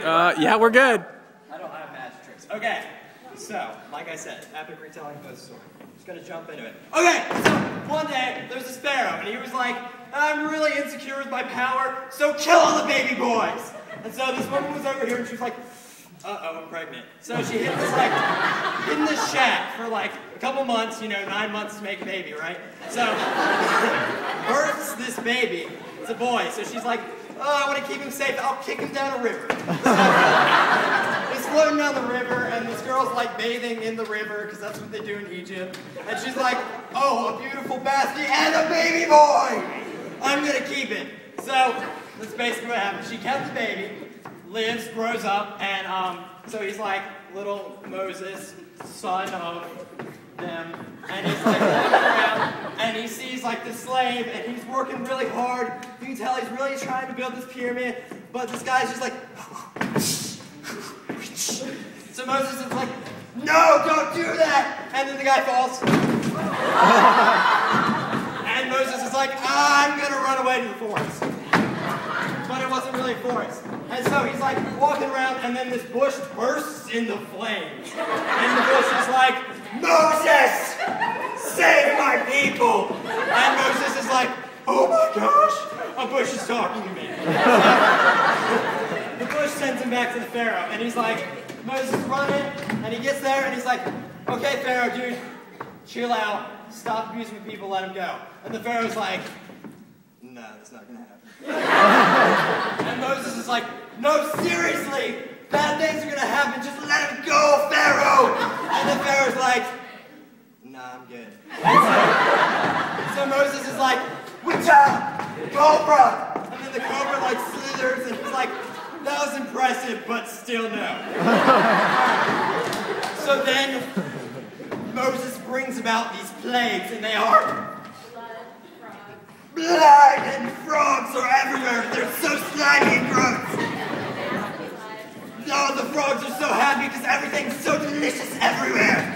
Yeah, we're good. I don't have magic tricks. Okay, so, like I said, epic retelling of the story. Just gonna jump into it. Okay, so one day, there's a sparrow, and he was like, I'm really insecure with my power, so kill all the baby boys. And so this woman was over here, and she was like, uh-oh, I'm pregnant. So she hid this, in this shack for like a couple months, 9 months to make a baby, right? So, births this baby. It's a boy, so she's like, oh, I want to keep him safe, I'll kick him down a river. So, he's floating down the river, and this girl's like bathing in the river, because that's what they do in Egypt. And she's like, oh, a beautiful basket and a baby boy! I'm gonna keep it. So, that's basically what happened. She kept the baby, lives, grows up, and so he's like little Moses, son of them, and he's like walking around, and he sees like the slave, and he's working really hard. You can tell he's really trying to build this pyramid, but this guy's just like, so Moses is like, no, don't do that, and then the guy falls. And Moses is like, I'm gonna run away to the forest. But it wasn't really a forest. And so he's like walking around, and then this bush bursts into flames. And the bush is like, Moses, save my people. And Moses is like, oh my gosh, a bush is talking to me. So, the bush sends him back to the Pharaoh, and he's like, Moses is running, and he gets there, and he's like, okay, Pharaoh, dude, chill out, stop abusing people, let him go. And the Pharaoh's like, no, that's not gonna happen. And Moses is like, no, seriously, bad things are gonna happen, just let him go, Pharaoh! And the Pharaoh's like, nah, I'm good. And so Moses is like, Witcha! Cobra! And then the cobra like slithers, and he's like, that was impressive, but still no. So then, Moses brings about these plagues, and they are blood and frogs are everywhere. They're so slimy and gross. No, the frogs are so happy because everything's so delicious everywhere.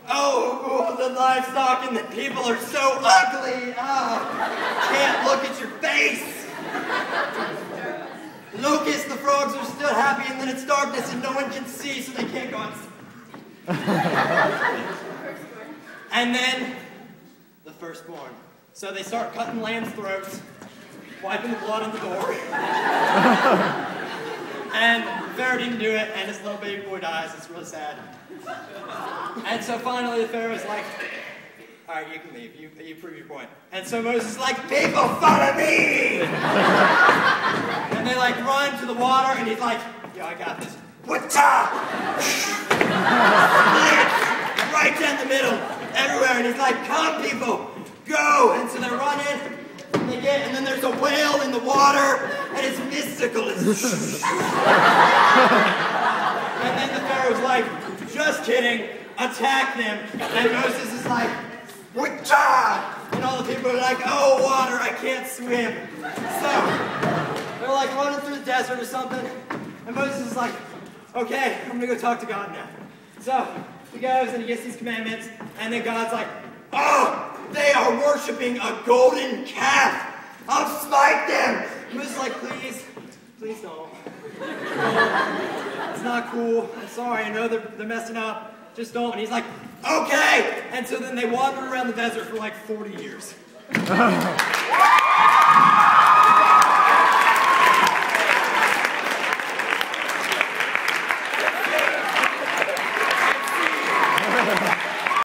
Oh, the livestock and the people are so ugly. Can't look at your face. Locusts, the frogs are still happy, and then it's darkness and no one can see, so they can't go outside. And then the firstborn. So they start cutting lambs' throats, wiping the blood on the door. And Pharaoh didn't do it, and his little baby boy dies. It's really sad. And so finally the Pharaoh's like, all right, you can leave. You prove your point. And so Moses is like, people follow me! And they like run to the water, and he's like, yo, I got this. Whatcha? Right down the middle, everywhere, and he's like, come people, go! And so they're running, and then there's a whale in the water, and it's mystical. And then the Pharaoh's like, just kidding, attack them. And Moses is like, Witcha! And all the people are like, oh, water, I can't swim. So, they're like running through the desert or something, and Moses is like, okay, I'm gonna go talk to God now. So, he goes and he gets these commandments, and then God's like, oh, they are worshiping a golden calf. I'll smite them. And Moses is like, please don't. It's not cool. I'm sorry, I know they're messing up. Just don't. And he's like, okay. And so then they wandered around the desert for like 40 years.